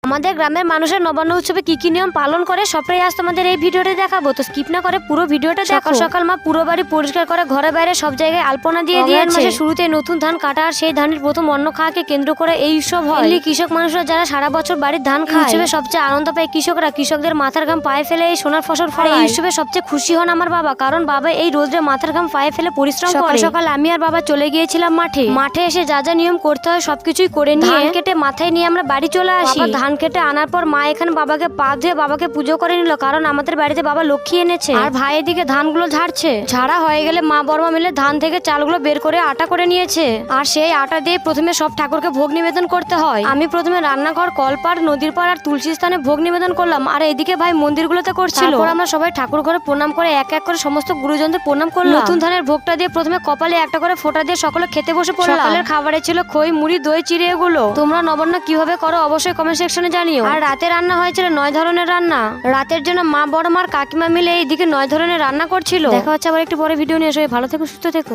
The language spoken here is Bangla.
আমাদের গ্রামের মানুষের নবান্ন উৎসবে কি কি নিয়ম পালন করে সবটাই আজ তোমাদের এই ভিডিওতে দেখাবো, তো স্কিপ না করে পুরো ভিডিওটা দেখো। সকাল সকাল মা পুরো বাড়ি পরিষ্কার করে ঘরে বাইরে সব জায়গায় আলপনা দিয়ে দিয়েছে। মাসের শুরুতে নতুন ধান কাটা আর সেই ধানের প্রথম অন্ন খাওয়াকে কেন্দ্র করে এই উৎসব হয়। কৃষক মানুষরা যারা সারা বছর বাড়ির ধান খায়, উৎসবে সবচেয়ে আনন্দ পায় কৃষকরা। কৃষকদের মাথার ঘাম পায়ে ফেলে এই সোনার ফসল ফলায়। এই উৎসবে সবচেয়ে খুশি হন আমার বাবা, কারণ বাবা এই রোদে মাথার ঘাম পায়ে ফেলে পরিশ্রম করে। সকাল আমি আর বাবা চলে গিয়েছিলাম মাঠে এসে যা যা নিয়ম করতে হয় সবকিছুই করে নিয়ে ধান কেটে মাথায় নিয়ে আমরা বাড়ি চলে আসি। ধান কেটে আনার পর মা এখানে বাবাকে পা ধুয়ে বাবাকে পুজো করে নিল, কারণ আমাদের বাড়িতে বাবা লক্ষ্মী এনেছে। আর ভাই এদিকে ধানগুলো ঝাড়ছে। ঝাড়া হয়ে গেলে মা বড়মা মিলে ধান থেকে চালগুলো বের করে আটা করে নিয়েছে। আর সেই আটা দিয়ে প্রথমে সব ঠাকুরকে ভোগ নিবেদন করতে হয়। আমি প্রথমে রান্নাঘর, কলপাড়, নদীর পাড় আর তুলসী স্থানে ভোগ নিবেদন করলাম, আর এদিকে ভাই মন্দিরগুলোতে করছিল। তারপর আমরা সবাই ঠাকুর ঘরে প্রণাম করে এক এক করে সমস্ত গুরুজনদের প্রণাম করলাম। নতুন ধানের ভোগটা দিয়ে প্রথমে কপালে একটা করে ফোঁটা দিয়ে সকলে খেতে বসে পড়লাম। সকালের খাবারে ছিল খই, মুড়ি, দই, চিড়ে এগুলো। তোমরা নবান্ন কিভাবে করো অবশ্যই কমেন্ট সেকশনে জানিও। আর রাতে রান্না হয়েছিল 9 ধরনের রান্না। রাতের জন্য মা, বড় মার, কাকিমা মিলে এইদিকে 9 ধরনের রান্না করছিল। দেখা হচ্ছে আবার একটু পরে ভিডিও নিয়ে। সবাই ভালো থেকো, সুস্থ থেকো।